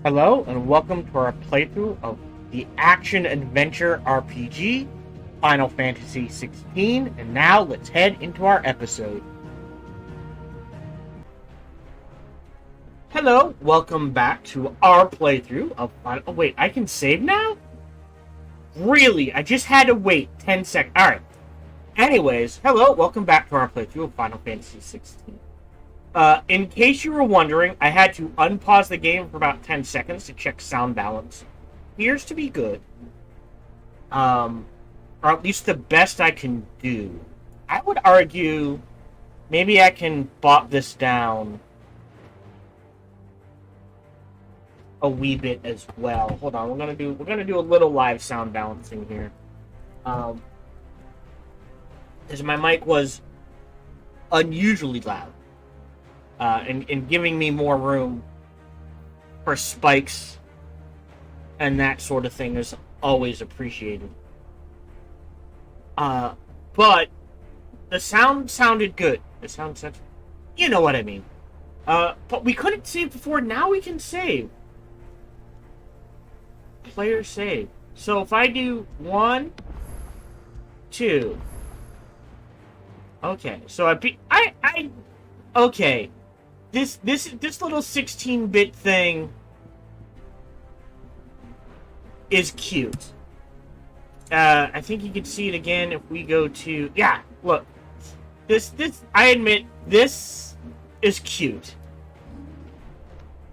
Hello, and welcome to our playthrough of the action-adventure RPG, Final Fantasy XVI, and now let's head into our episode. Hello, welcome back to our playthrough of Final... Oh, wait, I can save now? Really? I just had to wait 10 seconds. Alright. Anyways, hello, welcome back to our playthrough of Final Fantasy XVI. In case you were wondering, I had to unpause the game for about 10 seconds to check sound balance. Appears to be good. Or at least the best I can do. I would argue maybe I can bop this down a wee bit as well. Hold on, we're gonna do a little live sound balancing here. Because my mic was unusually loud. And giving me more room for spikes and that sort of thing is always appreciated. But the sound sounded good. The sound sounded... You know what I mean. But we couldn't save before. Now we can save. Player save. So if I do 1, 2... Okay, so okay. This little 16-bit thing is cute. I think you can see it again if we go to... Yeah, look. This I admit, this is cute.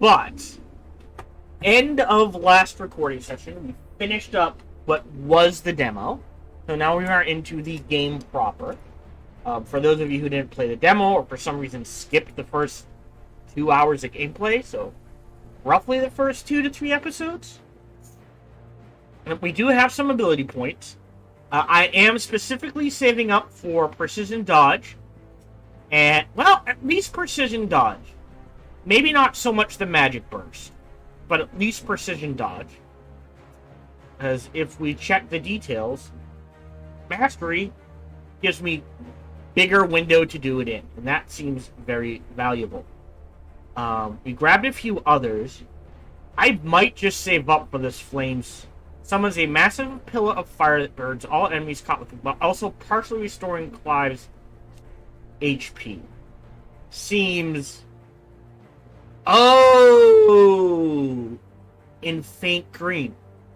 But, end of last recording session, we finished up what was the demo. So now we are into the game proper. For those of you who didn't play the demo, or for some reason skipped the first 2 hours of gameplay, so roughly the first 2 to 3 episodes. And we do have some ability points. I am specifically saving up for precision dodge. And, well, at least precision dodge. Maybe not so much the magic burst, but at least precision dodge. As if we check the details, mastery gives me bigger window to do it in, and that seems very valuable. We grabbed a few others. I might just save up for this flames. Summons a massive pillar of fire that burns all enemies caught with it, but also partially restoring Clive's HP. Seems... Oh! In faint green.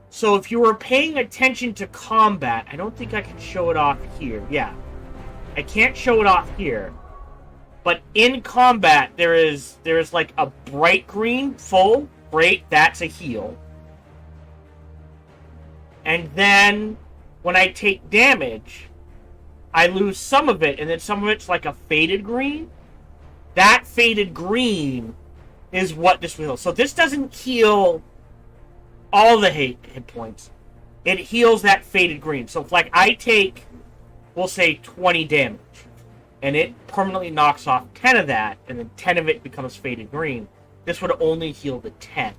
So if you were paying attention to combat, I don't think I can show it off here. Yeah. I can't show it off here. But in combat, there is like a bright green, full, great, that's a heal. And then, when I take damage, I lose some of it, and then some of it's like a faded green. That faded green is what this will heal. So this doesn't heal all the hit points. It heals that faded green. So if like I take, we'll say 20 damage, and it permanently knocks off 10 of that, and then 10 of it becomes faded green, this would only heal the 10.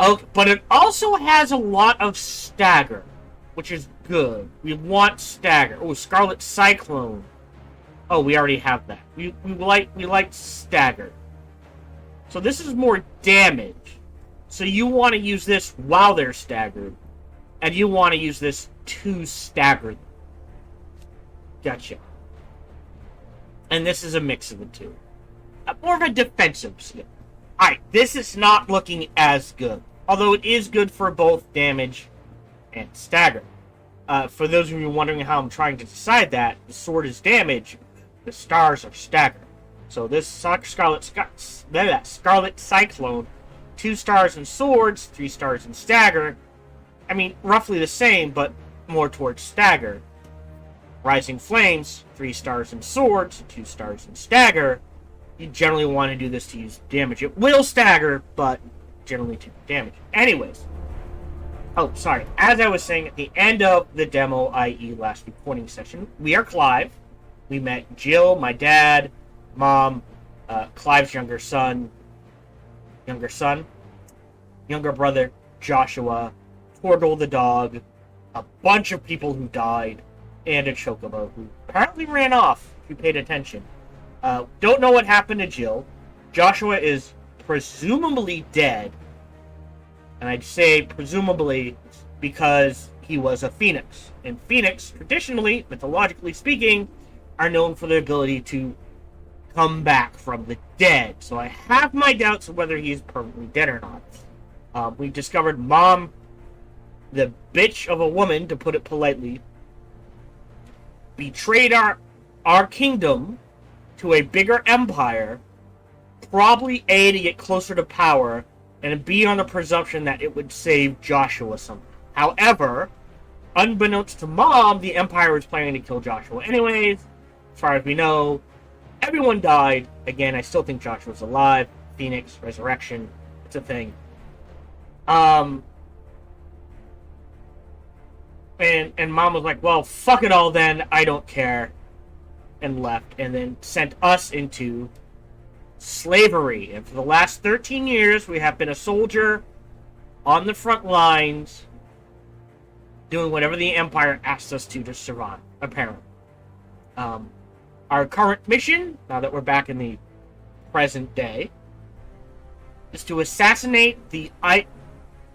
Okay, but it also has a lot of stagger, which is good. We want stagger. Oh, Scarlet Cyclone. Oh, we already have that. We like stagger. So this is more damage. So you want to use this while they're staggered, and you want to use this to stagger them. Gotcha. And this is a mix of the two. More of a defensive skill. Alright, this is not looking as good. Although it is good for both damage and stagger. For those of you wondering how I'm trying to decide that, the sword is damage, the stars are stagger. So this Scarlet Cyclone, 2 stars in swords, 3 stars in stagger. I mean, roughly the same, but more towards stagger. Rising Flames, 3 stars in swords, 2 stars in stagger. You generally want to do this to use damage. It will stagger, but generally to damage. Anyways. Oh, sorry. As I was saying, at the end of the demo, i.e. last recording session, we are Clive. We met Jill, my dad, mom, Clive's younger brother, Joshua, Torgal the dog, a bunch of people who died, and a chocobo who apparently ran off, if you paid attention. Don't know what happened to Jill. Joshua is presumably dead. And I'd say presumably because he was a phoenix. And phoenix, traditionally, mythologically speaking, are known for their ability to come back from the dead. So I have my doubts of whether he's permanently dead or not. We discovered Mom, the bitch of a woman, to put it politely, betrayed our kingdom to a bigger empire, probably A, to get closer to power, and B, on the presumption that it would save Joshua somehow. However, unbeknownst to Mom, the Empire was planning to kill Joshua anyways. As far as we know, everyone died. Again, I still think Joshua's alive. Phoenix, resurrection, it's a thing. And Mom was like, well, fuck it all then, I don't care. And left, and then sent us into slavery. And for the last 13 years, we have been a soldier on the front lines, doing whatever the Empire asks us to survive, apparently. Our current mission, now that we're back in the present day, is to assassinate the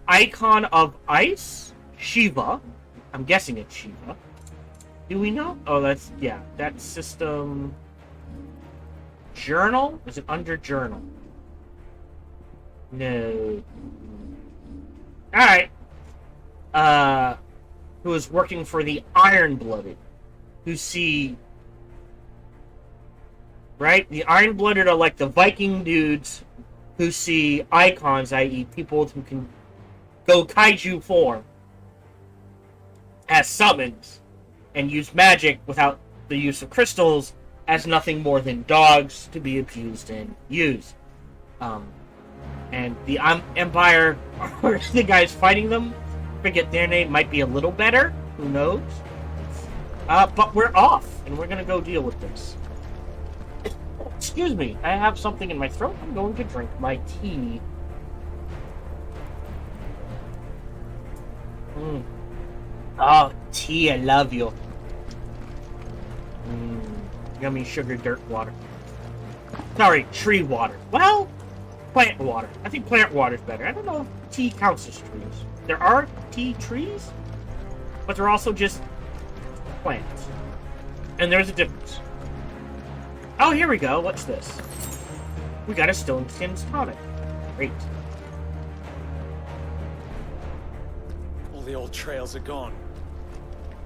icon of ice, Shiva. I'm guessing it's Shiva. Do we know? Oh, that's system... Journal? Is it under journal? No. Alright. Who is working for the Iron-Blooded. Who see... Right? The Iron-Blooded are like the Viking dudes who see icons, i.e. people who can go kaiju form as summons and use magic without the use of crystals as nothing more than dogs to be abused and used. And the Empire, or the guys fighting them, forget their name, might be a little better. Who knows? But we're off, and we're going to go deal with this. Excuse me, I have something in my throat. I'm going to drink my tea. Oh, tea, I love you. Yummy sugar dirt water. Sorry, tree water. Well, plant water. I think plant water's better. I don't know if tea counts as trees. There are tea trees, but they're also just plants. And there's a difference. Oh, here we go. What's this? We got a Stone Skins tonic. Great. All the old trails are gone.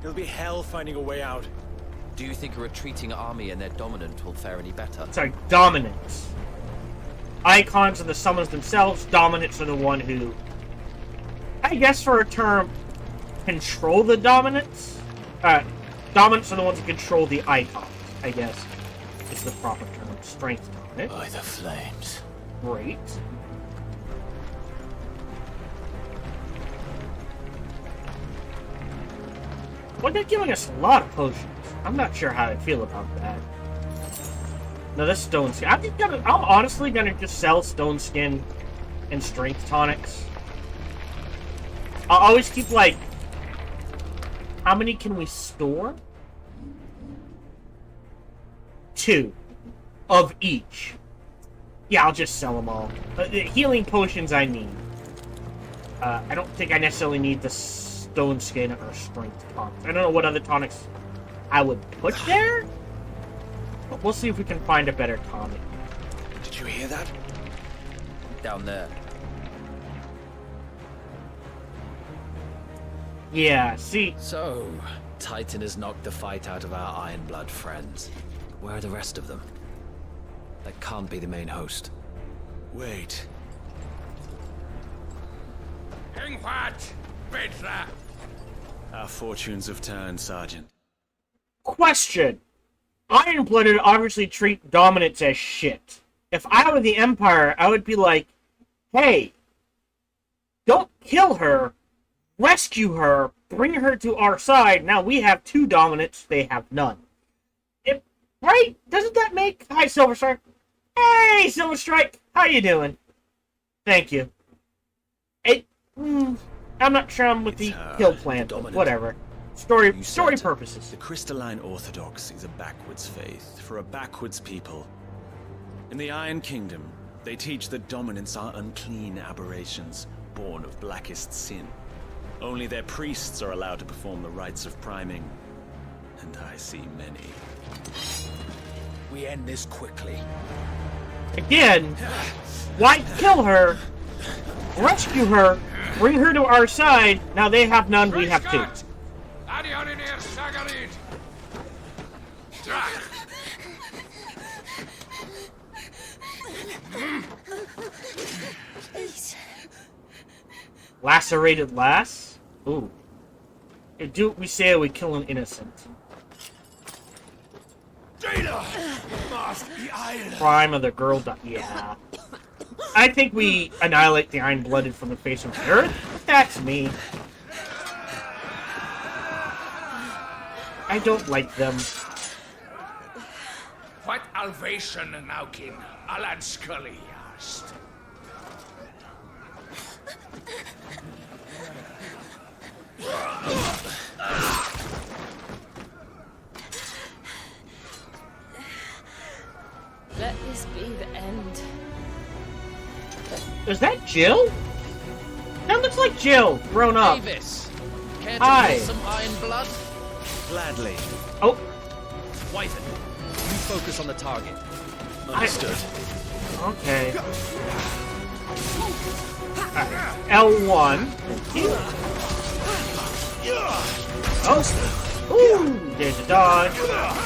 It'll be hell finding a way out. Do you think a retreating army and their dominant will fare any better? Sorry, dominants. Icons are the summons themselves. Dominants are the one who, I guess for a term, control the dominants. Dominants are the ones who control the icons, I guess. Is the proper term. Strength dominant. By the flames. Great. Well, they're giving us a lot of potions. I'm not sure how I feel about that. No, this stone skin. I'm honestly gonna just sell stone skin and strength tonics. I'll always keep like, how many can we store? 2 of each. Yeah, I'll just sell them all. The healing potions I need. I don't think I necessarily need the stone skin or strength tonics. I don't know what other tonics I would put there, but we'll see if we can find a better tonic. Did you hear that? Down there. Yeah, see. So, Titan has knocked the fight out of our Ironblood friends. Where are the rest of them? That can't be the main host. Wait. Our fortunes have turned, Sergeant. Question. Iron-Blooded obviously treat dominants as shit. If I were the Empire, I would be like, hey, don't kill her, rescue her, bring her to our side. Now we have 2 dominants, they have none. Right? Doesn't that make... Hi, Silverstrike. Hey, Silverstrike. How you doing? Thank you. I'm not sure I'm with the kill plan, but whatever. Story purposes. The crystalline orthodox is a backwards faith for a backwards people. In the Iron Kingdom, They teach that dominants are unclean aberrations, born of blackest sin. Only their priests are allowed to perform the rites of priming. And I see many. We end this quickly. Again, why kill her? Rescue her, bring her to our side. Now they have none, we have two. Lacerated lass? Ooh. Do what we say, we kill an innocent. Crime of the girl. Yeah. I think we annihilate the Iron-Blooded from the face of the earth. That's me. I don't like them. What alvation naukin, Alan Scully asked. Let this be the end. Is that Jill? That looks like Jill, grown up. Davis, care to Hi. kill some iron blood? Gladly. Oh, Wyvern, you focus on the target. Understood. okay. Alright, L1. Oh, ooh, there's a dodge. Oh.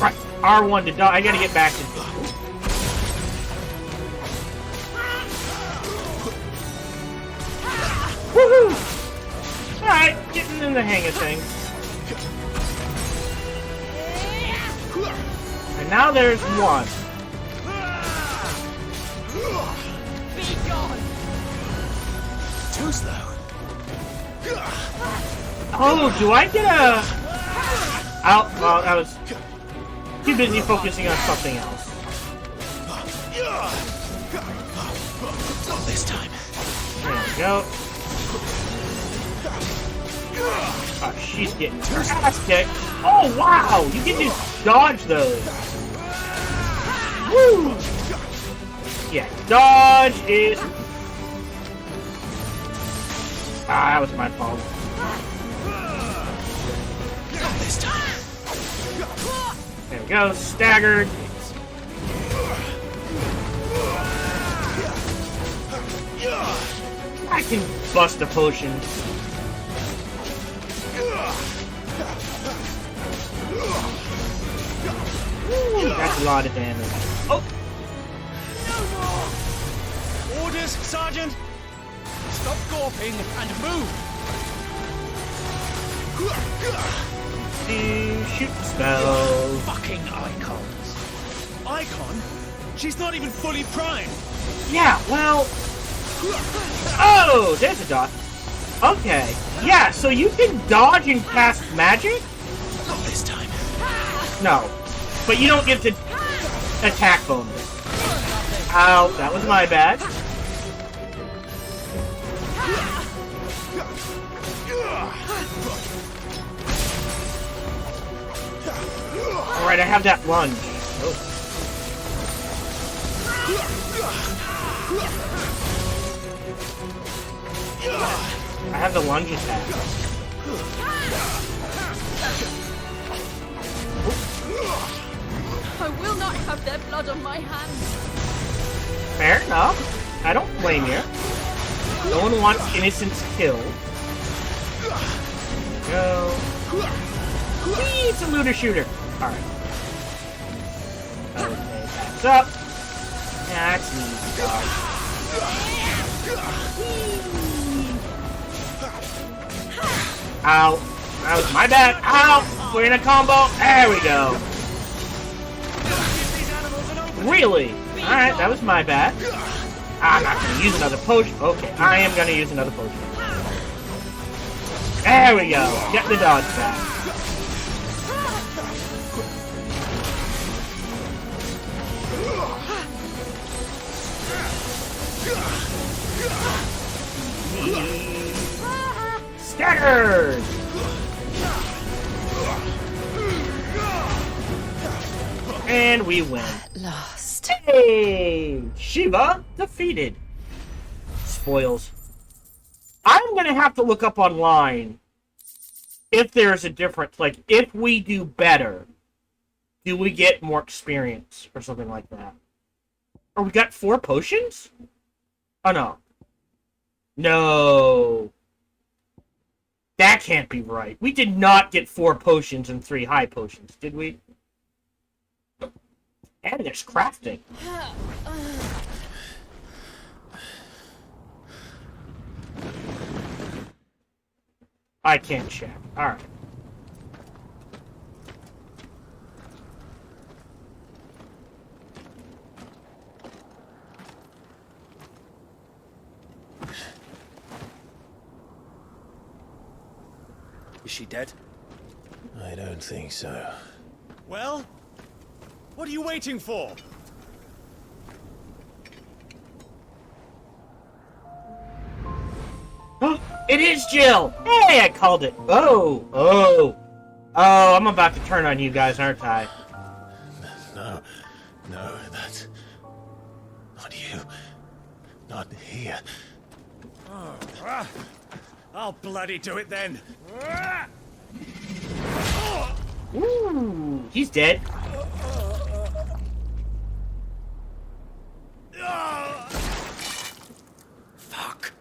Right, R1 to dodge. I gotta get back to. Woohoo! Alright, getting in the hang of things. And now there's one. Be gone! Too slow. Oh, do I get a... Oh, well, I was too busy focusing on something else. Not this time. There we go. Oh, she's getting her ass kicked. Oh, wow! You can just dodge those. Woo! Yeah, dodge is... Ah, that was my fault. Not this time. There we go, staggered. I can bust a potion. Ooh, that's a lot of damage. Oh! Orders, Sergeant! Stop gawping and move! Do shoot spell. Fucking icons. Icon? She's not even fully primed. Yeah, well... Oh, there's a dodge. Okay. Yeah, so you can dodge and cast magic? Not this time. No. But you don't get to attack bonus. Ow, that was my bad. Alright, I have that lunge. Oh. I have the lunge attack. I will not have their blood on my hands. Fair enough. I don't blame you. No one wants innocents killed. Go. Whee, it's a looter shooter. Alright. Okay, that's up. Yeah, that's an easy dodge. Ow. That was my bad. Ow! We're in a combo. There we go. Really? Alright, that was my bad. I'm not going to use another potion. Okay, I am going to use another potion. There we go. Get the dodge back. Staggered! And we win. Lost. Hey! Shiva defeated. Spoils. I'm gonna have to look up online if there's a difference. Like, if we do better, do we get more experience or something like that? Or we got 4 potions? Oh, no. No. That can't be right. We did not get 4 potions and 3 high potions, did we? And there's crafting. I can't check. Alright. Is she dead? I don't think so. Well, what are you waiting for? It is Jill! Hey, I called it. Oh, I'm about to turn on you guys, aren't I? No, that's not you. Not here. I'll bloody do it then. Ooh, he's dead. Fuck.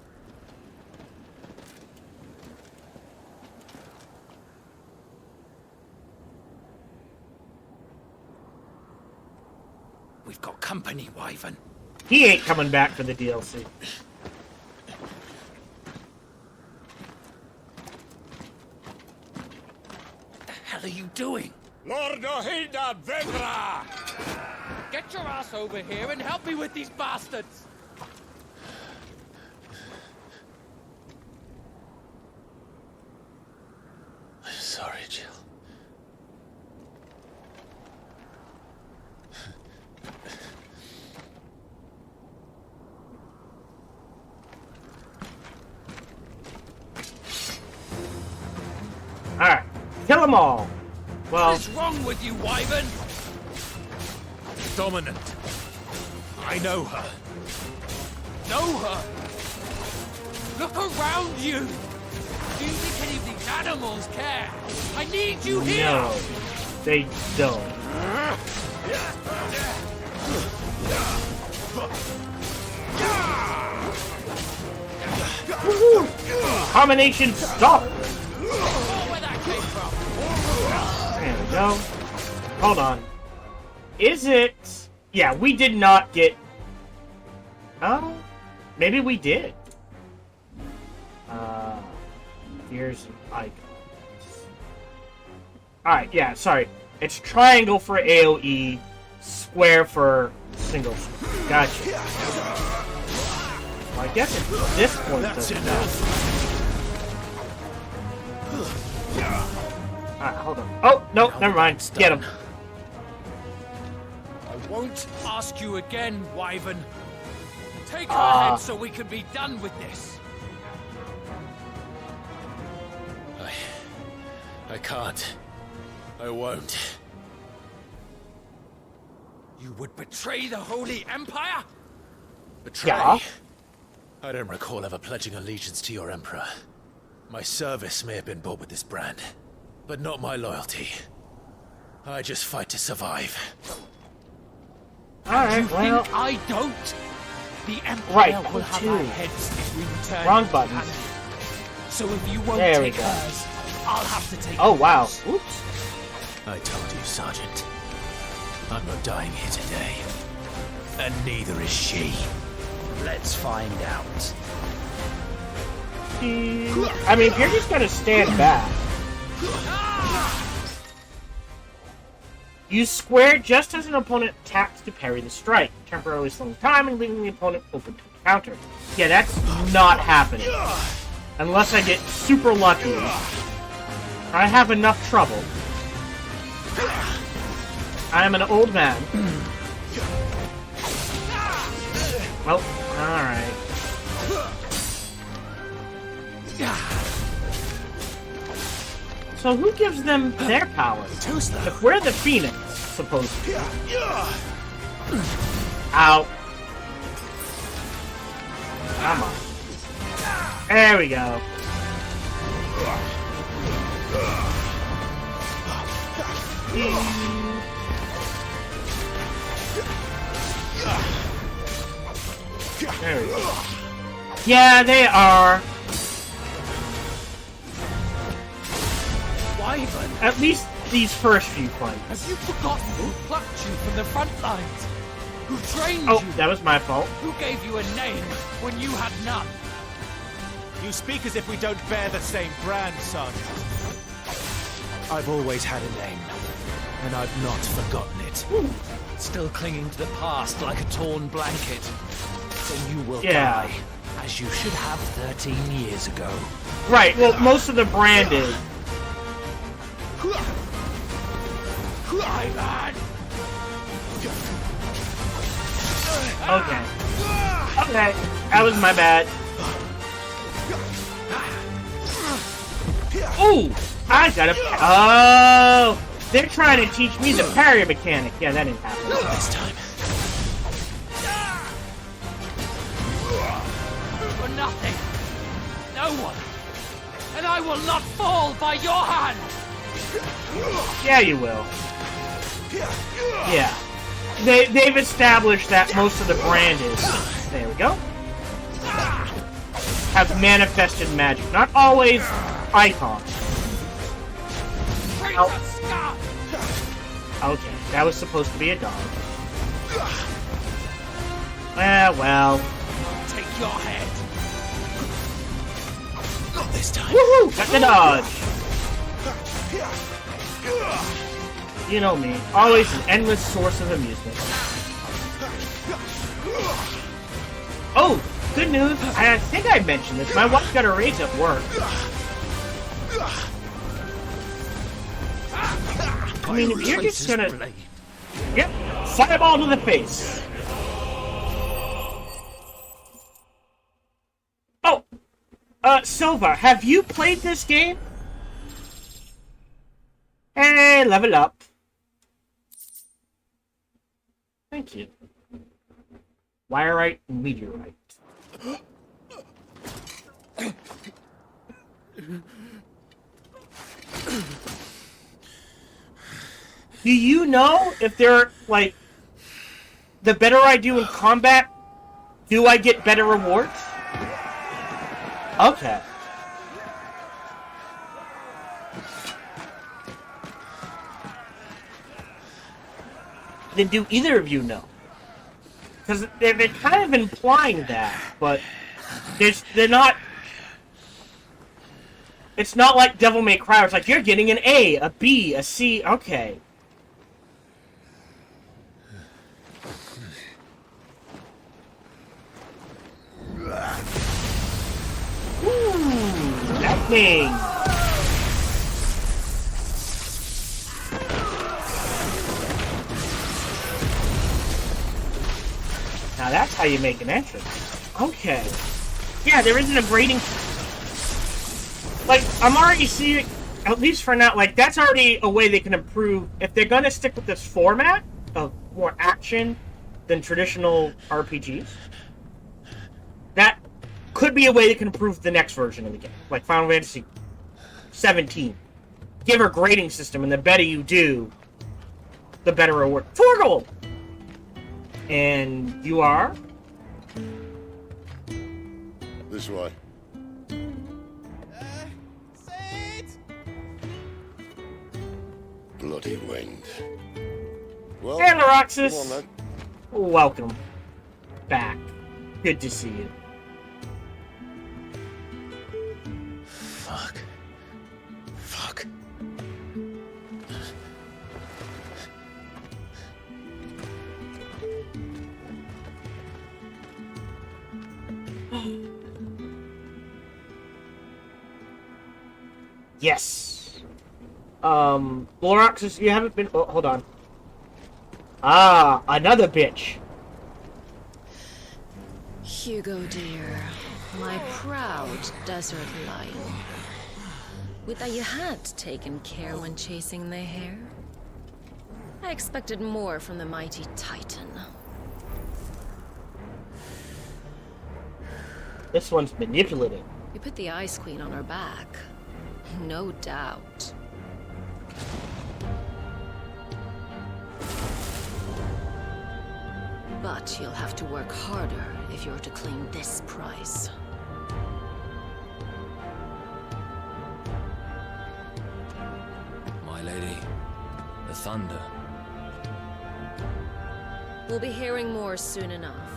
We've got company, Wyvern. He ain't coming back for the DLC. What the hell are you doing? Lord Ohilda Vedra! Get your ass over here and help me with these bastards! I'm sorry, Jill. Alright, kill them all. Well, What's wrong with you, Wyvern? Dominant. I know her. Know her? Look around you! Do you think any of these animals care? I need you here! no, they don't. Woohoo! Combination stop! Where that came from? There we go. Hold on. Is it... Yeah, we did not get... Oh, maybe we did. Here's an icon. Alright, yeah, sorry. It's triangle for AoE, square for single. Gotcha. Well, I guess at this point That's doesn't enough. matter. Alright, hold on. Oh, no, never mind. Get him. I won't ask you again, Wyvern. Take her Ah. head so we can be done with this. I can't. I won't. You would betray the Holy Empire? Betray? Yeah. I don't recall ever pledging allegiance to your Emperor. My service may have been bought with this brand, but not my loyalty. I just fight to survive. Alright, well... Think I don't? The Empire Right, will have two. our heads if we return. Wrong button. So if you won't There we take go. hers, I'll have to take Oh, wow. yours. Oops. I told you, Sergeant. I'm not dying here today. And neither is she. Let's find out. I mean, if you're just gonna stand back... Use square just as an opponent attacks to parry the strike, temporarily slowing time and leaving the opponent open to counter. Yeah, that's not happening. Unless I get super lucky. I have enough trouble. I am an old man. Well, alright. So who gives them their power? If we're the Phoenix, supposed to be. Ow. Come on. There we go. There we go. Yeah, they are. Wyvern, At least these first few fights. have you forgotten who plucked you from the front lines? Who trained Oh, you? that was my fault. Who gave you a name when you had none? You speak as if we don't bear the same brand, son. I've always had a name, and I've not forgotten it. Still clinging to the past like a torn blanket. So you will Yeah. die, as you should have 13 years ago. Right, well, most of the brand is. Wyvern! Okay. Okay, that was my bad. Ooh! I got a. Oh! They're trying to teach me the parry mechanic. Yeah, that didn't happen. This time. For nothing. No one. And I will not fall by your hand! Yeah, you will. Yeah. They've established that most of the brand is. There we go. Have manifested magic. Not always icons. Traitor Ow. scum! Okay, that was supposed to be a dog. Well. Take your head. Not this time. Woohoo! Got the dodge. You know me. Always an endless source of amusement. Oh! Good news. I think I mentioned this. My wife got a raise at work. I mean, if you're just gonna... Yep. Fireball to the face. Oh! Silva, have you played this game? Hey, level up. Thank you. Wirite meteorite. Do you know if they're, like, the better I do in combat, do I get better rewards? Okay. Then do either of you know? Because they're kind of implying that, but they're not... It's not like Devil May Cry, where it's like, you're getting an A, a B, a C, okay. Ooh, that thing. Now that's how you make an entrance. Okay. Yeah, there isn't a grading... Like, I'm already seeing, at least for now, like, that's already a way they can improve. If they're gonna stick with this format of more action than traditional RPGs, that could be a way they can improve the next version of the game. Like Final Fantasy 17. Give her a grading system, and the better you do, the better reward. 4 gold! And you are? This way. Bloody wind. Well, Hey, come on Laroxis! then. Welcome back. Good to see you. Fuck. Fuck. Yes. Laroxis, you haven't been... Oh, hold on. Ah, another bitch. Hugo, dear, my proud desert lion. Would that you had taken care when chasing the hare? I expected more from the mighty Titan. This one's manipulative. You put the Ice Queen on her back. No doubt. But you'll have to work harder if you're to claim this prize. My lady, the thunder. We'll be hearing more soon enough.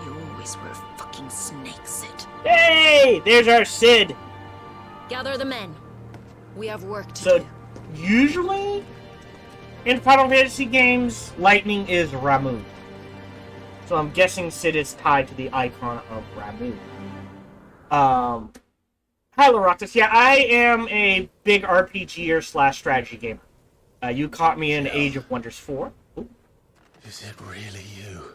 You always were a fucking snake, Sid. Hey! There's our Sid! Gather the men. We have work to So, do. usually, in Final Fantasy games, lightning is Ramuh. So I'm guessing Sid is tied to the icon of Ramuh. Hi, Laroxus. Yeah, I am a big RPGer / strategy gamer. You caught me in Age of Wonders 4. Ooh. Is it really you?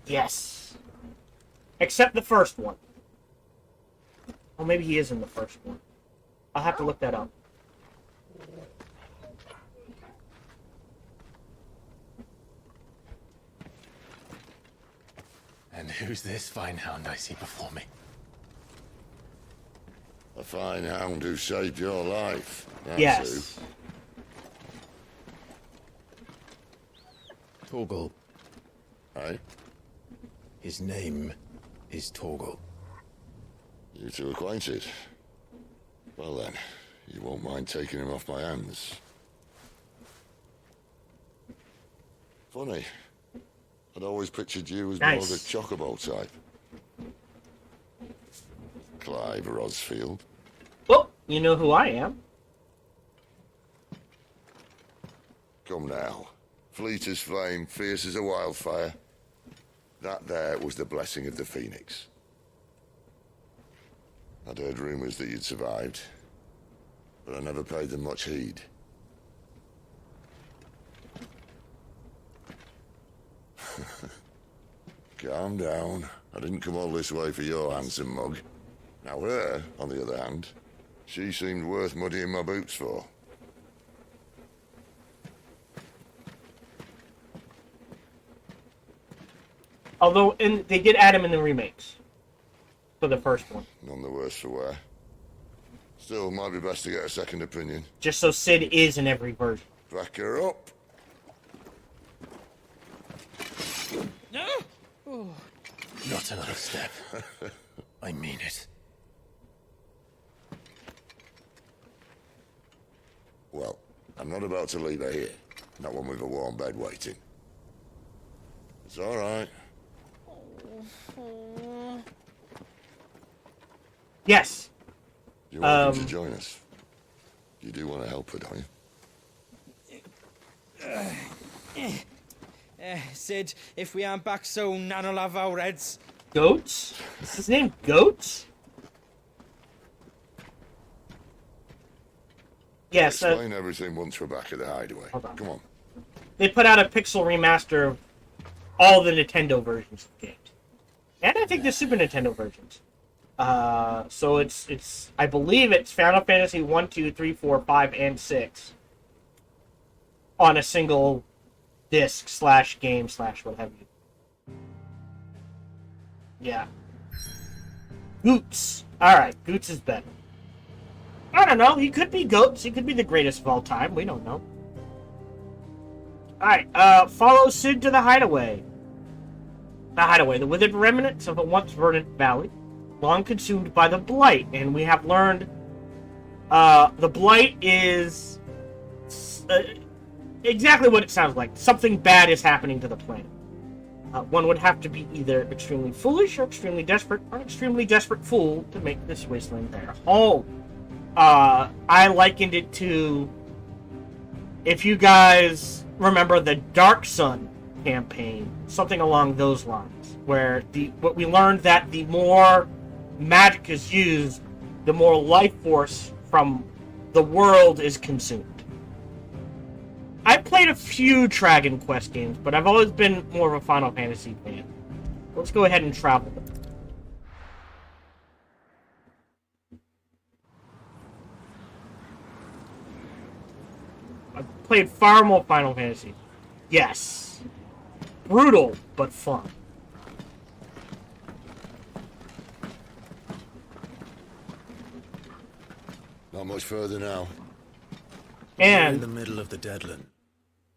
Yes. Except the first one. Oh, maybe he is in the first one. I'll have to look that up. And who's this fine hound I see before me? A fine hound who saved your life. That's Yes. Torgal. who. Hey, His name is Torgal. you two acquainted? Well then, you won't mind taking him off my hands. Funny. I'd always pictured you as more of the Nice. chocobo type. Clive Rosfield. Oh, you know who I am. Come now. Fleet as flame, fierce as a wildfire. That there was the blessing of the Phoenix. I'd heard rumors that you'd survived, but I never paid them much heed. Calm down. I didn't come all this way for your handsome mug. Now her, on the other hand, she seemed worth muddying my boots for. Although, they did add him in the remakes. For the first one. None the worse for wear. Still, might be best to get a second opinion. Just so Sid is in every version. Back her up. Not another step. I mean it. Well, I'm not about to leave her here. Not one with a warm bed waiting. It's all right. Yes. You're welcome to join us. You do want to help her, don't you? Sid, if we aren't back soon, Nan will have our heads. Goats? Is his name Goats? Yes. Explain everything once we're back at the hideaway. Hold on. Come on. They put out a pixel remaster of all the Nintendo versions of the games. And I think the Super Nintendo versions. So it's I believe it's Final Fantasy 1, 2, 3, 4, 5, and 6 on a single disc / game / what have you. Yeah. Goots. Alright, Goots is better. I don't know, he could be Goats, he could be the greatest of all time, we don't know. Alright, follow Sid to the hideaway. The hideaway, the withered remnants of a once verdant valley, long consumed by the Blight, and we have learned the Blight is exactly what it sounds like. Something bad is happening to the planet. One would have to be either extremely foolish or extremely desperate, or an extremely desperate fool to make this wasteland their home. I likened it to, if you guys remember the Dark Sun campaign, something along those lines, where what we learned that the more magic is used, the more life force from the world is consumed. I've played a few Dragon Quest games, but I've always been more of a Final Fantasy fan. Let's go ahead and travel. played far more Final Fantasy. Yes. Brutal, but fun. Not much further now. We're in And the middle of the Deadland.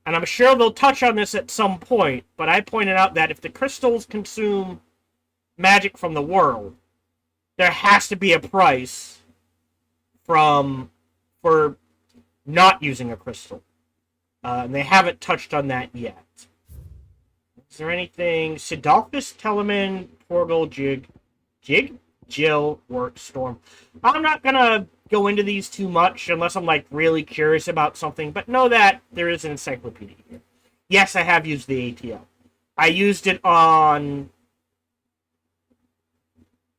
And I'm sure they'll touch on this at some point, but I pointed out that if the crystals consume magic from the world, there has to be a price for not using a crystal. And they haven't touched on that yet. Is there anything? Sidolphus, Telemann, Portal, Jill, Work, Storm. I'm not gonna go into these too much unless I'm like really curious about something, but know that there is an encyclopedia here. Yes, I have used the ATL. I used it on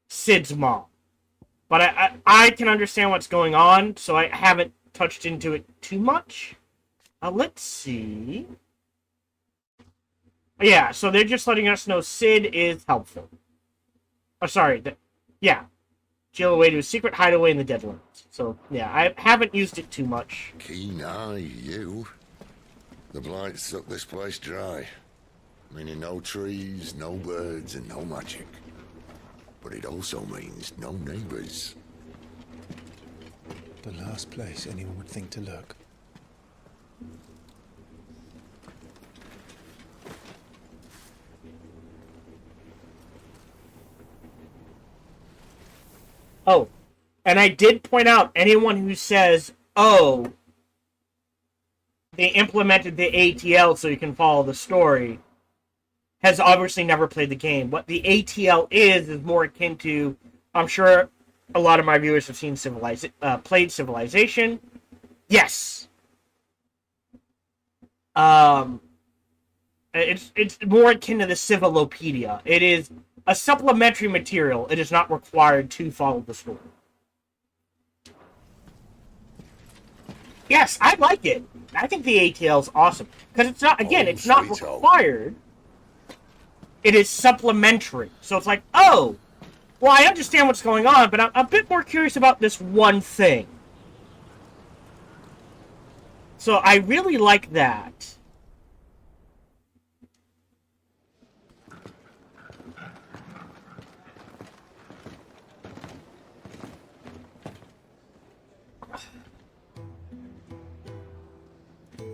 Sid's mom. But I can understand what's going on, so I haven't touched into it too much. Let's see. Yeah, so they're just letting us know Sid is helpful. Oh, sorry. Yeah. Jill away to a secret hideaway in the Deadlands. So, yeah, I haven't used it too much. Keen eye, you. The blight sucked this place dry. Meaning no trees, no birds, and no magic. But it also means no neighbors. The last place anyone would think to look. Oh, and I did point out, anyone who says, oh, they implemented the ATL so you can follow the story, has obviously never played the game. What the ATL is more akin to, I'm sure a lot of my viewers have seen played Civilization. Yes. It's more akin to the Civilopedia. It is a supplementary material. It is not required to follow the story. Yes, I like it. I think the ATL is awesome. Because it's not, again, it's not required. It is supplementary. So it's like, oh, well, I understand what's going on, but I'm a bit more curious about this one thing. So I really like that.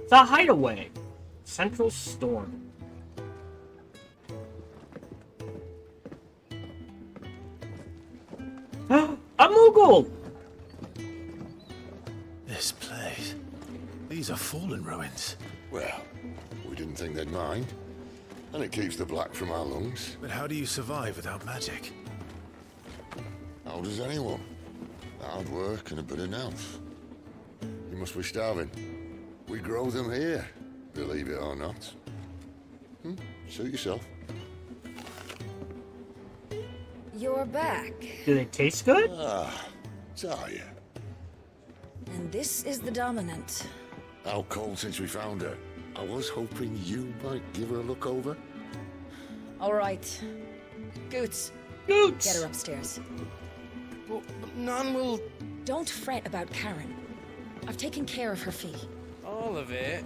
The Hideaway. Central Storm. A Moogle! This place. These are fallen ruins. Well, we didn't think they'd mind. And it keeps the black from our lungs. But how do you survive without magic? How does anyone? Hard work and a bit of nous. You must be starving. We grow them here, believe it or not. Suit yourself. You're back. Do they taste good? Talia. And this is the dominant. How cold since we found her. I was hoping you might give her a look over. All right. Goots, Goots! get her upstairs. Well, none will... Don't fret about Karen. I've taken care of her fee. All of it?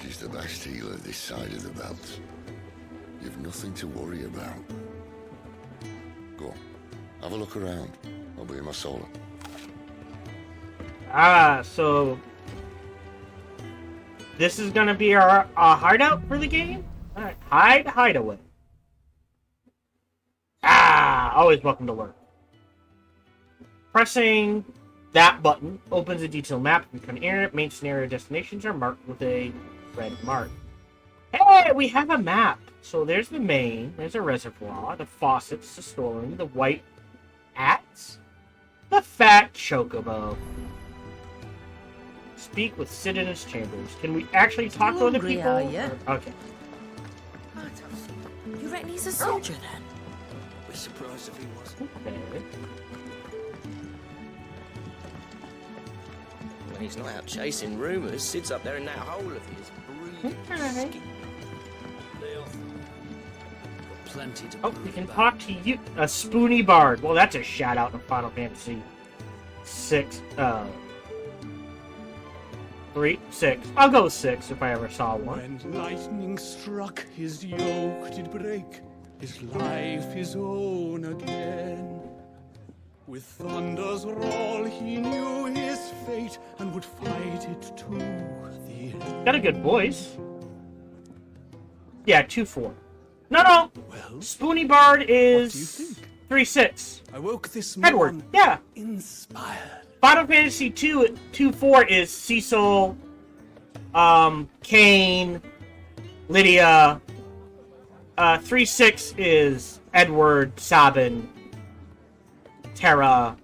She's the best healer this side of the belt. You've nothing to worry about. Go on, have a look around. I'll be in my solar. So this is gonna be our hideout for the game? Alright, hideaway. Always welcome to work. Pressing that button opens a detailed map of the area. Main scenario destinations are marked with a red mark. Hey, we have a map. So there's the main, there's a reservoir, the faucets, the storeroom, the white ats, the fat chocobo. Speak with Sid in his chambers. Can we actually talk to other people? Are ya? Okay. You reckon he's a soldier then? We're surprised if he wasn't. Okay. When he's not out chasing rumors, Sid's up there in that hole of his, breathing Okay. skin. Plenty to Oh, prove we can about. talk to you. A Spoony Bard. Well, that's a shout out in Final Fantasy 6. 3, 6. I'll go 6 if I ever saw one. When lightning struck, his yoke did break, his life his own again. With thunder's roll, he knew his fate and would fight it to the end. Got a good voice. Yeah, 2-4. No. Well, Spoony Bard is what do you think? 3-6. I woke this Edward, morning yeah. inspired. Final Fantasy 2-4 is Cecil, Kane, Lydia. 3-6 is Edward, Sabin, Terra.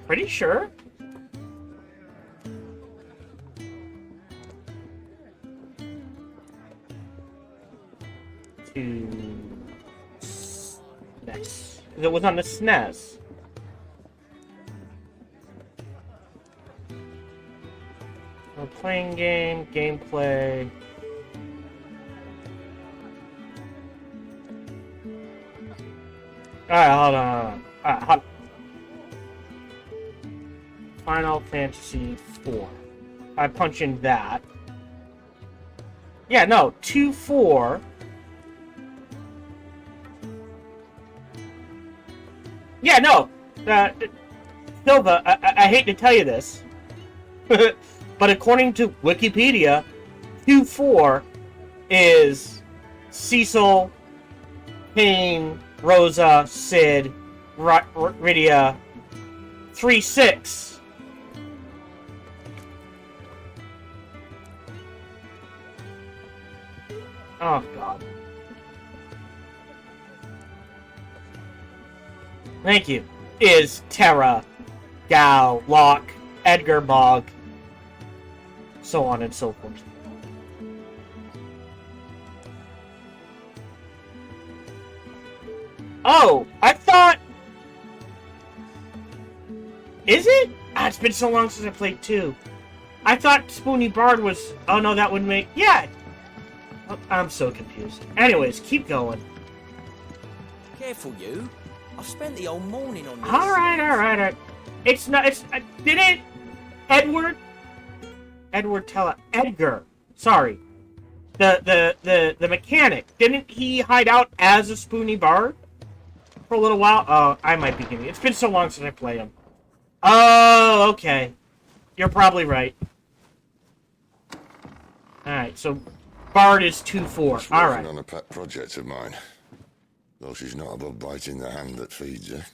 Pretty sure. To SNES. It was on the SNES. We're playing gameplay. Alright, hold on. Hold on. Final Fantasy 4. I punch in that. Yeah, no, 2-4. Yeah, no. Silva, I hate to tell you this. But according to Wikipedia, 2-4 is Cecil, Kane, Rosa, Sid, Rydia. 3-6. Oh, God. Thank you. Is Terra, Gao, Locke, Edgar, Bog, so on and so forth. Oh, I thought... Is it? Ah, it's been so long since I played 2. I thought Spoony Bard was... Oh, no, that would make... Yeah! I'm so confused. Anyways, keep going. Careful, you. I've spent the whole morning on this. Alright. It's not... didn't... Edward Tella... Edgar. Sorry. The mechanic. Didn't he hide out as a Spoony Bard? For a little while? Oh, I might be kidding. It's been so long since I played him. Oh, okay. You're probably right. Alright, so... Bard is 2-4. Alright. On a pet project of mine. Though she's not above biting the hand that feeds her.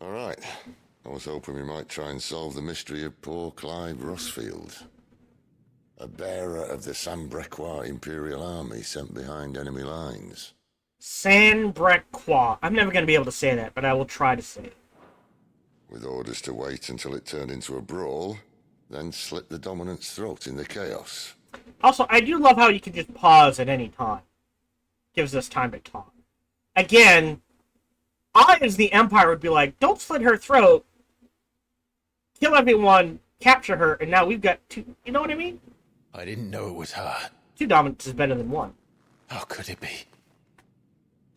Alright. I was hoping we might try and solve the mystery of poor Clive Rosfield. A bearer of the Sambrequois Imperial Army sent behind enemy lines. Sambrequois. I'm never going to be able to say that, but I will try to say it. With orders to wait until it turned into a brawl, then slit the dominant's throat in the chaos. Also, I do love how you can just pause at any time. Gives us time to talk. Again, I, as the Empire, would be like, don't slit her throat, kill everyone, capture her, and now we've got 2... You know what I mean? I didn't know it was her. 2 dominants is better than 1. How could it be?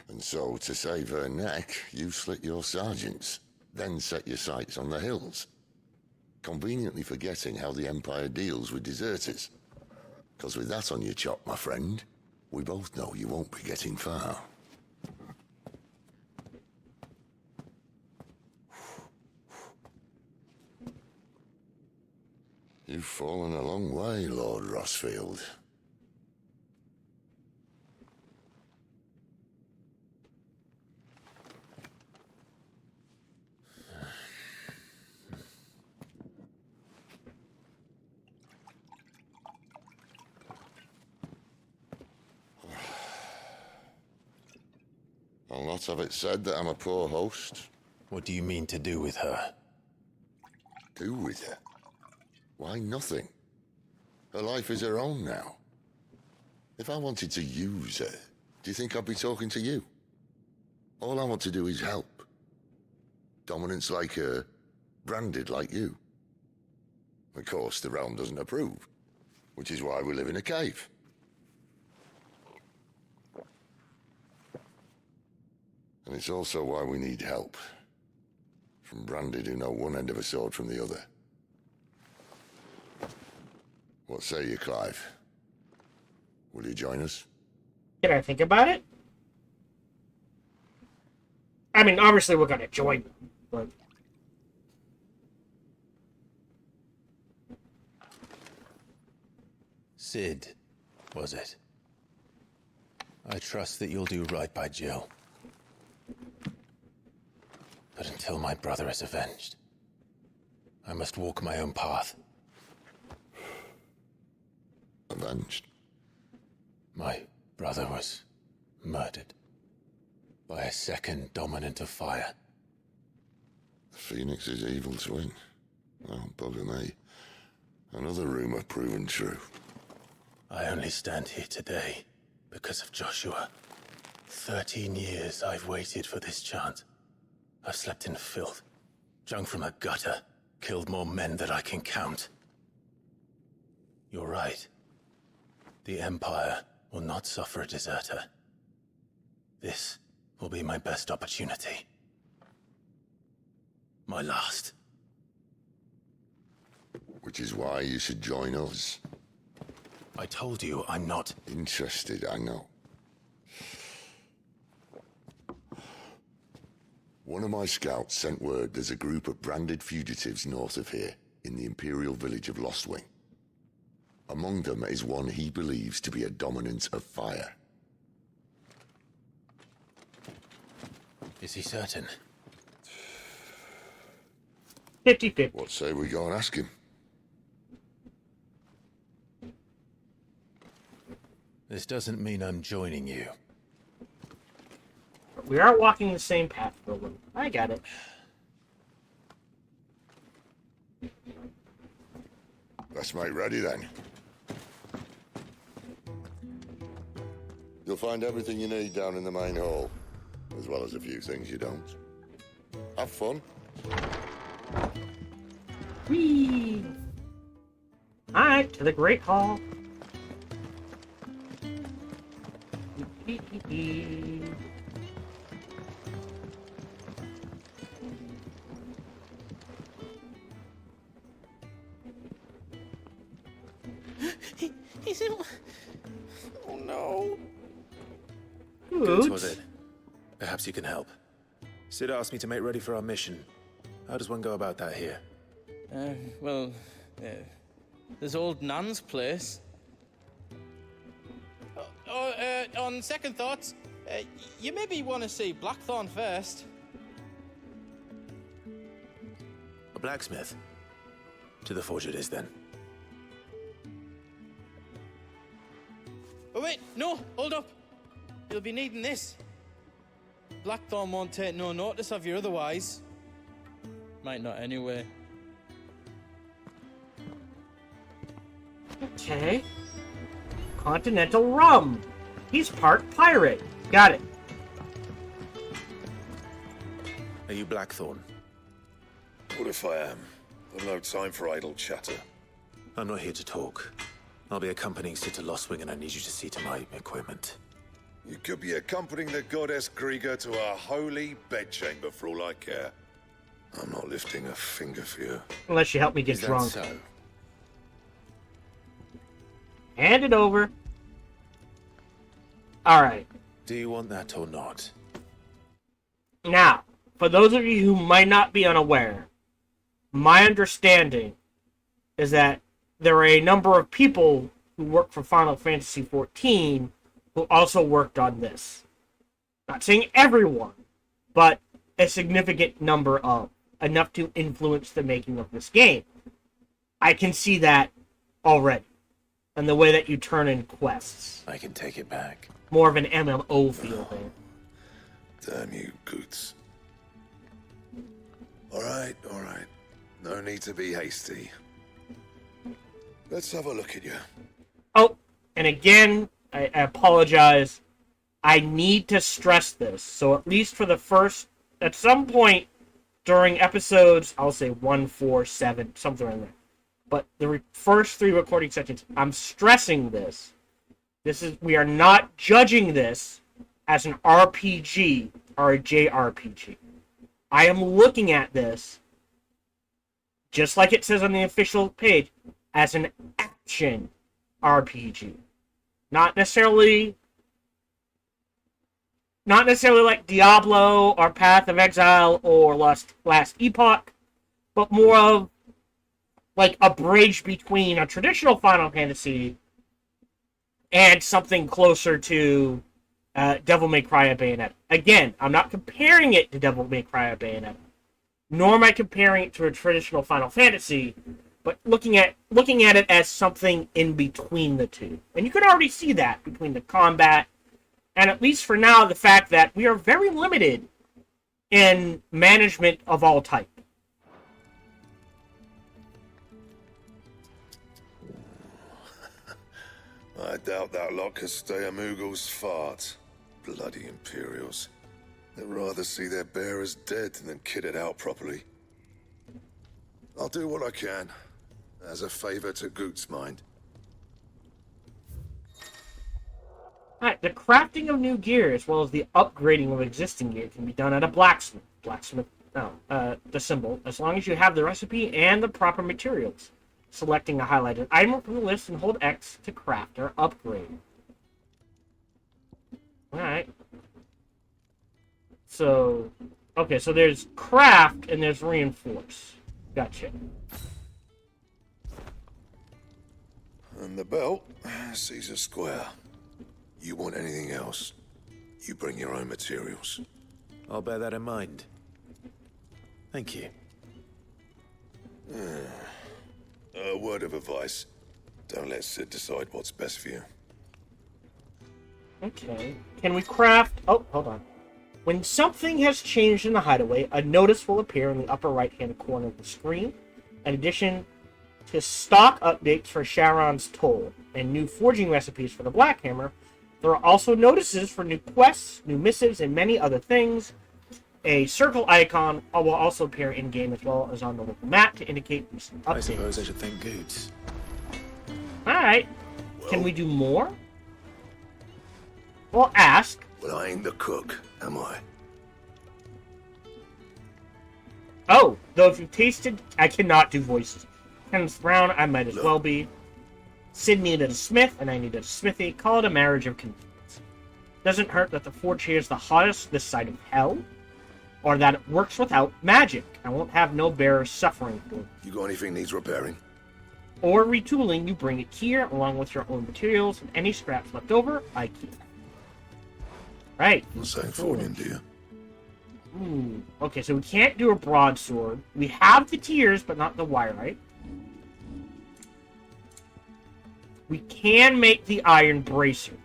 And so, to save her neck, you slit your sergeants, then set your sights on the hills. Conveniently forgetting how the Empire deals with deserters. Because with that on your chop, my friend, we both know you won't be getting far. You've fallen a long way, Lord Rosfield. I'll not have it said that I'm a poor host. What do you mean to do with her? Do with her? Why, nothing. Her life is her own now. If I wanted to use her, do you think I'd be talking to you? All I want to do is help. Dominants like her, branded like you. Of course, the realm doesn't approve, which is why we live in a cave. And it's also why we need help. from Branded who know one end of a sword from the other. What say you, Clive? Will you join us? Can I think about it? I mean, obviously we're gonna join them, but... Sid, was it? I trust that you'll do right by Jill. But until my brother is avenged, I must walk my own path. Avenged? My brother was murdered by a second dominant of fire. The Phoenix's evil twin. Oh, bugger me. Another rumor proven true. I only stand here today because of Joshua. 13 years I've waited for this chance. I've slept in filth, drunk from a gutter, killed more men than I can count. You're right. The Empire will not suffer a deserter. This will be my best opportunity. My last. Which is why you should join us. I told you I'm not interested, I know. One of my scouts sent word there's a group of branded fugitives north of here, in the Imperial village of Lostwing. Among them is one he believes to be a dominant of fire. Is he certain? 50-50. What say we go and ask him? This doesn't mean I'm joining you. We are walking the same path, Roland. I got it. Let's make ready then. You'll find everything you need down in the main hall, as well as a few things you don't. Have fun. Whee! Alright, to the Great Hall. He's in... Oh no. Oops. Was it? Perhaps you can help. Sid asked me to make ready for our mission. How does one go about that here? There's old Nan's place. On second thoughts, you maybe want to see Blackthorn first. A blacksmith? To the forge it is then. Oh wait, no, hold up. You'll be needing this. Blackthorn won't take no notice of you otherwise. Might not anyway. Okay. Continental rum. He's part pirate. Got it. Are you Blackthorn? What if I am? I've no time for idle chatter. I'm not here to talk. I'll be accompanying Sid to Lostwing and I need you to see to my equipment. You could be accompanying the goddess Krieger to a holy bedchamber for all I care. I'm not lifting a finger for you. Unless you help me get Is that drunk. so? Hand it over. Alright. Do you want that or not? Now, for those of you who might not be unaware, my understanding is that there are a number of people who work for Final Fantasy XIV who also worked on this. Not saying everyone, but a significant number of. Enough to influence the making of this game. I can see that already. And the way that you turn in quests. I can take it back. More of an MMO feel there. Damn you, Goots. All right. No need to be hasty. Let's have a look at you. Oh, and again, I apologize. I need to stress this. So at least for the first... At some point during episodes, I'll say 1, 4, 7, something like that. But the first 3 recording sessions, I'm stressing this. We are not judging this as an RPG or a JRPG. I am looking at this, just like it says on the official page, as an action RPG. Not necessarily like Diablo or Path of Exile or Last Epoch, but more of like a bridge between a traditional Final Fantasy and something closer to Devil May Cry and Bayonetta. Again, I'm not comparing it to Devil May Cry or Bayonetta, nor am I comparing it to a traditional Final Fantasy, but looking at it as something in between the two. And you can already see that between the combat and, at least for now, the fact that we are very limited in management of all type. I doubt that lot could stay a Moogle's fart. Bloody Imperials. They'd rather see their bearers dead than kitted out properly. I'll do what I can, as a favor to Goot's mind. Alright, the crafting of new gear as well as the upgrading of existing gear can be done at a blacksmith. The symbol, as long as you have the recipe and the proper materials. Selecting a highlighted item from the list and hold X to craft or upgrade. Alright. So, okay, so there's craft and there's reinforce. Gotcha. And the belt, Caesar Square. You want anything else, you bring your own materials. I'll bear that in mind. Thank you. A word of advice. Don't let Sid decide what's best for you. Okay. Can we craft... Oh, hold on. When something has changed in the hideaway, a notice will appear in the upper right-hand corner of the screen. In addition to stock updates for Sharon's Toll and new forging recipes for the Black Hammer, there are also notices for new quests, new missives, and many other things. A circle icon will also appear in-game as well as on the local map to indicate recent updates. I suppose I should thank Goots. Alright. Can we do more? Well, ask. Well, I ain't the cook, am I? Oh, though if you tasted... I cannot do voices. Kenneth Brown, I might as well be. Sid needed a smith, and I needed a smithy. Call it a marriage of convenience. Doesn't hurt that the forge here is the hottest this side of hell, or that it works without magic. I won't have no bearers suffering for it. You got anything needs repairing? Or retooling, you bring it here, along with your own materials, and any scraps left over, I keep. Right. I'm saying forging, do you? Okay, so we can't do a broadsword. We have the tiers, but not the wire-right. We can make the iron bracers.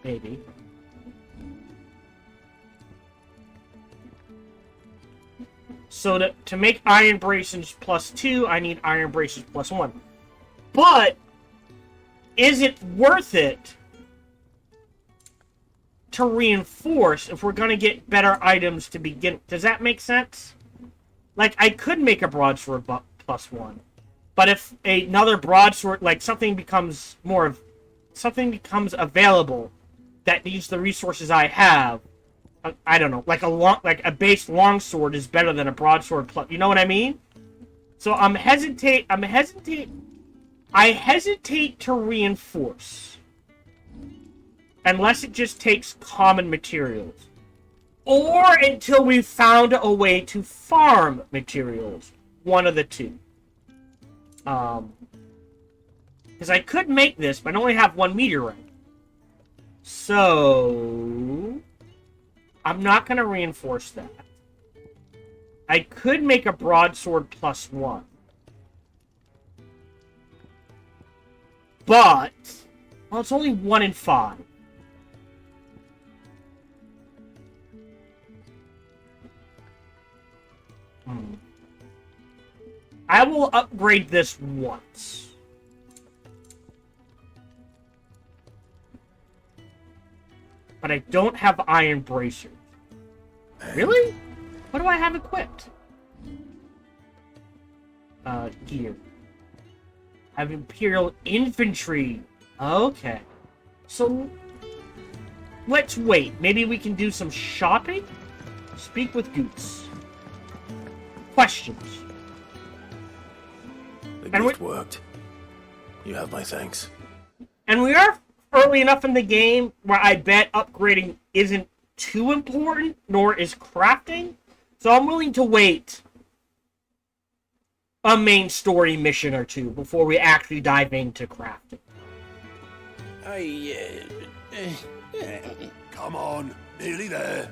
Maybe. So to make iron bracers +2, I need iron bracers +1. But is it worth it to reinforce if we're going to get better items to begin? Does that make sense? Like, I could make a broadsword +1. But if another broadsword, like something becomes available that needs the resources I have, I don't know, like a base longsword is better than a broadsword plus. You know what I mean? So I hesitate to reinforce unless it just takes common materials, or until we've found a way to farm materials. One of the two. Because I could make this, but I only have one meteorite. So I'm not going to reinforce that. I could make a broadsword +1. But, well, it's only 1 in 5. I will upgrade this once. But I don't have iron bracers. Really? What do I have equipped? Gear. I have Imperial Infantry. Okay. So, let's wait. Maybe we can do some shopping? Speak with Goots. Questions. The And gift worked. You have my thanks. And we are early enough in the game where I bet upgrading isn't too important, nor is crafting. So I'm willing to wait a main story mission or two before we actually dive into crafting. Come on, nearly there.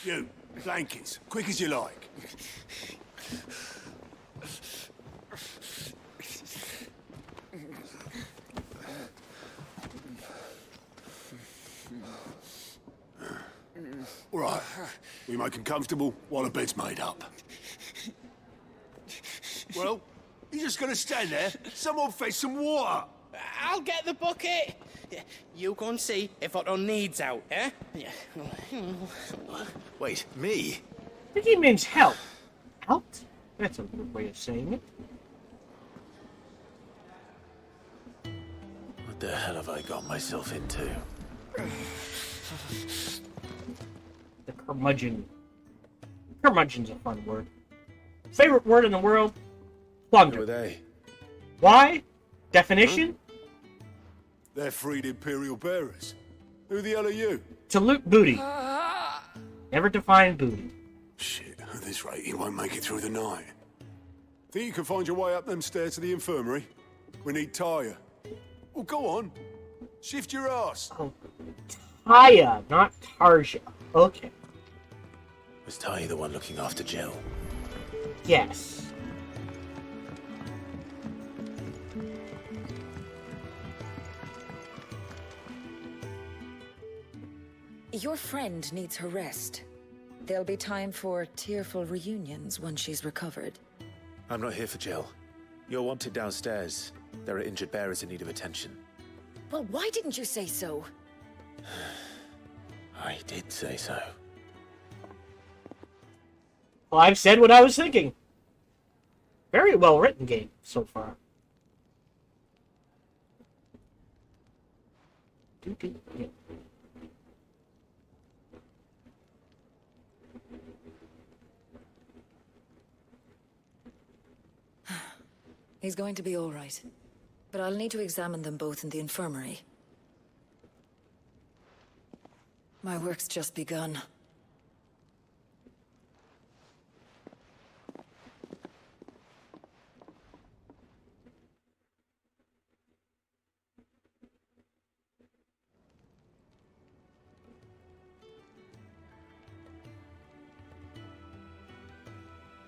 You, blankets, quick as you like. All right, we make them comfortable while the bed's made up. Well, you're just gonna stand there? Someone fetch some water. I'll get the bucket. You go and see if Otto needs out, eh? Wait, me? I think he means help. Out? That's a weird way of saying it. What the hell have I got myself into? The curmudgeon. Curmudgeon's a fun word. Favorite word in the world? Plunder. Who are they? Why? Definition? They're freed Imperial bearers. Who the hell are you? To loot booty. Never define booty. Shit, at this rate, he won't make it through the night. Think you can find your way up them stairs to the infirmary? We need Tyre. Well, go on. Shift your ass. Oh, Taya, not Tarja. Okay. Was Ty the one looking after Jill? Yes. Your friend needs her rest. There'll be time for tearful reunions once she's recovered. I'm not here for Jill. You're wanted downstairs. There are injured bearers in need of attention. Well, why didn't you say so? I did say so. Well, I've said what I was thinking. Very well written game so far. Yeah. He's going to be all right. But I'll need to examine them both in the infirmary. My work's just begun.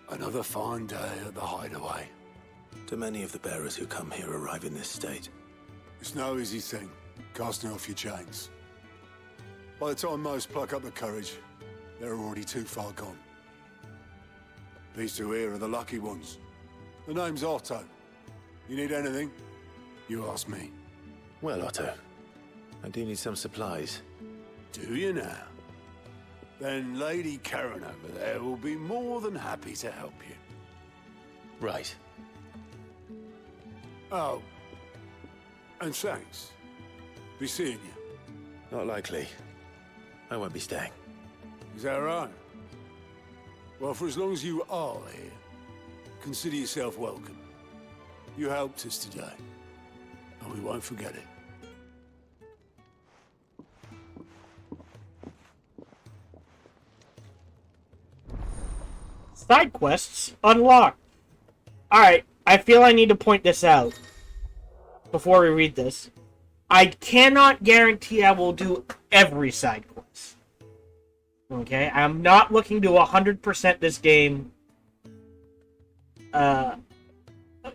Another fine day at the hideaway. Do many of the bearers who come here arrive in this state? It's no easy thing, casting off your chains. By the time most pluck up the courage, they're already too far gone. These two here are the lucky ones. The name's Otto. You need anything, you ask me. Well, Otto, I do need some supplies. Do you now? Then Lady Karen over there will be more than happy to help you. Right. Oh, and thanks. Be seeing you. Not likely. I won't be staying. Is that right? Well, for as long as you are here, consider yourself welcome. You helped us today, and we won't forget it. Side quests unlocked. Alright, I feel I need to point this out before we read this. I cannot guarantee I will do every side quest. Okay? I'm not looking to 100% this game.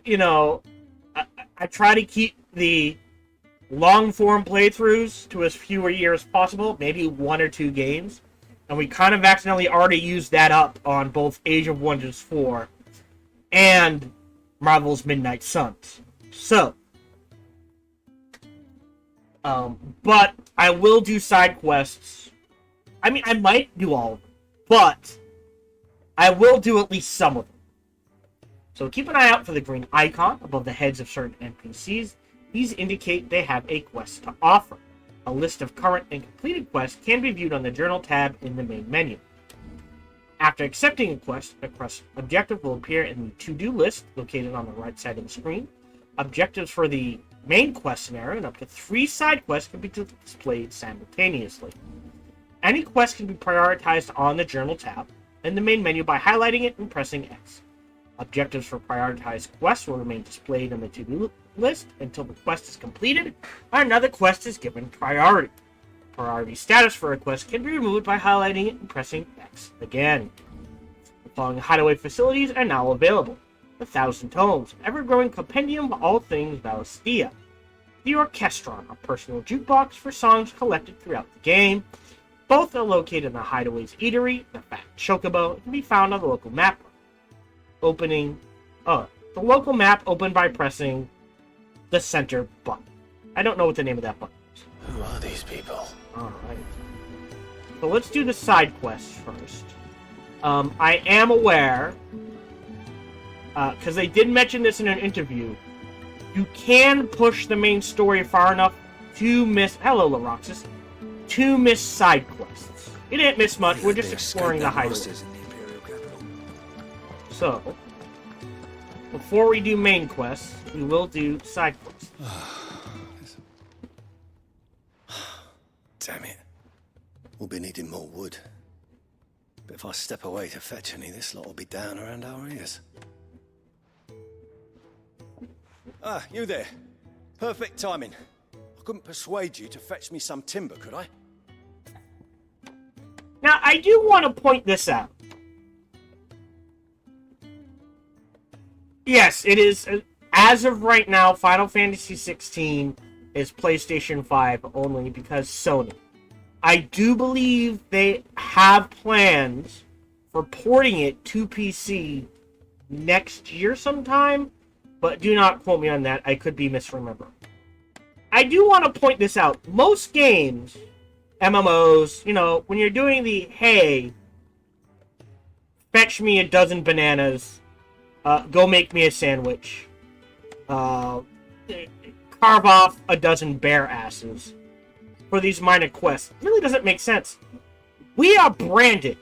You know, I try to keep the long-form playthroughs to as fewer years as possible, maybe 1 or 2 games. And we kind of accidentally already used that up on both Age of Wonders 4 and Marvel's Midnight Suns. So, But I will do side quests. I mean, I might do all of them, but I will do at least some of them. So keep an eye out for the green icon above the heads of certain NPCs. These indicate they have a quest to offer. A list of current and completed quests can be viewed on the Journal tab in the main menu. After accepting a quest objective will appear in the to-do list located on the right side of the screen. Objectives for the main quest scenario and up to 3 side quests can be displayed simultaneously. Any quest can be prioritized on the Journal tab in the main menu by highlighting it and pressing X. Objectives for prioritized quests will remain displayed in the to-do list until the quest is completed or another quest is given priority. Priority status for a quest can be removed by highlighting it and pressing X again. The following hideaway facilities are now available. The 1,000 Tomes, ever-growing compendium of all things Valisthea. The Orchestron, a personal jukebox for songs collected throughout the game. Both are located in the Hideaway's Eatery, the Fat Chocobo, and can be found on the local map. The local map opened by pressing the center button. I don't know what the name of that button is. Who are these people? Alright. So let's do the side quests first. I am aware, because they did mention this in an interview, you can push the main story far enough to miss... Hello, Laroxis. To miss side quests. You didn't miss much, we're just exploring the hideaway. So, before we do main quests, we will do side quests. Damn it. We'll be needing more wood. But if I step away to fetch any, this lot will be down around our ears. Ah, you there. Perfect timing. I couldn't persuade you to fetch me some timber, could I? Now, I do want to point this out. Yes, it is, as of right now, Final Fantasy XVI is PlayStation 5 only because Sony. I do believe they have plans for porting it to PC next year sometime, but do not quote me on that. I could be misremembering. I do want to point this out. Most games, MMOs, when you're doing the, hey, fetch me a dozen bananas, go make me a sandwich, carve off a dozen bear asses for these minor quests, it really doesn't make sense. We are branded.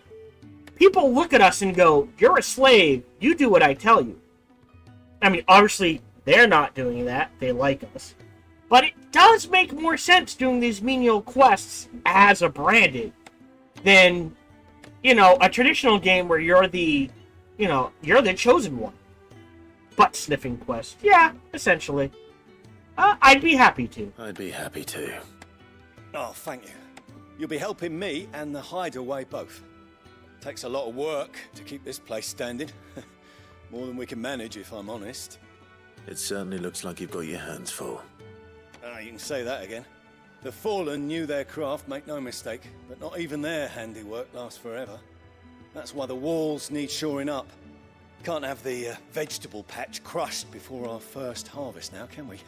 People look at us and go, you're a slave, you do what I tell you. I mean, obviously, they're not doing that, they like us. But it does make more sense doing these menial quests as a branded than, a traditional game where you're the chosen one. Butt sniffing quest. Yeah, essentially. I'd be happy to. I'd be happy to. Oh, thank you. You'll be helping me and the hideaway both. Takes a lot of work to keep this place standing. More than we can manage, if I'm honest. It certainly looks like you've got your hands full. You can say that again. The Fallen knew their craft, make no mistake, but not even their handiwork lasts forever. That's why the walls need shoring up. Can't have the vegetable patch crushed before our first harvest now, can we?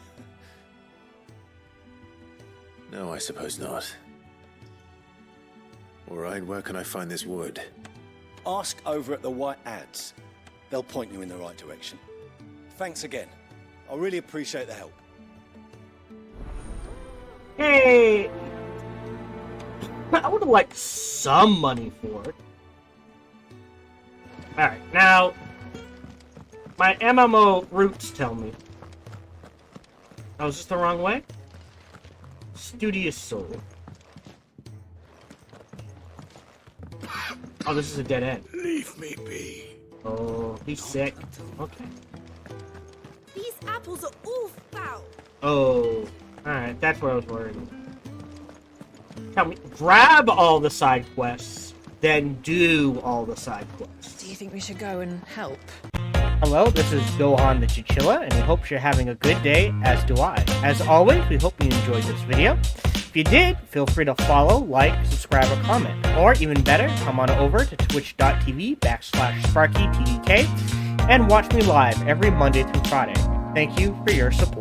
No, I suppose not. Alright, where can I find this wood? Ask over at the White Ads. They'll point you in the right direction. Thanks again. I really appreciate the help. Hey! I would have liked some money for it. Alright, now... my MMO roots tell me... Oh, is this the wrong way? Studious Soul. Oh, this is a dead end. Leave me be. Oh, he's sick. Okay. These apples are all foul. Oh, alright, that's what I was worried about. Tell me, grab all the side quests, then do all the side quests. Do you think we should go and help? Hello, this is Gohan the Chinchilla, and we hope you're having a good day, as do I. As always, we hope you enjoyed this video. If you did, feel free to follow, like, subscribe, or comment. Or even better, come on over to twitch.tv/SparkyTDK and watch me live every Monday through Friday. Thank you for your support.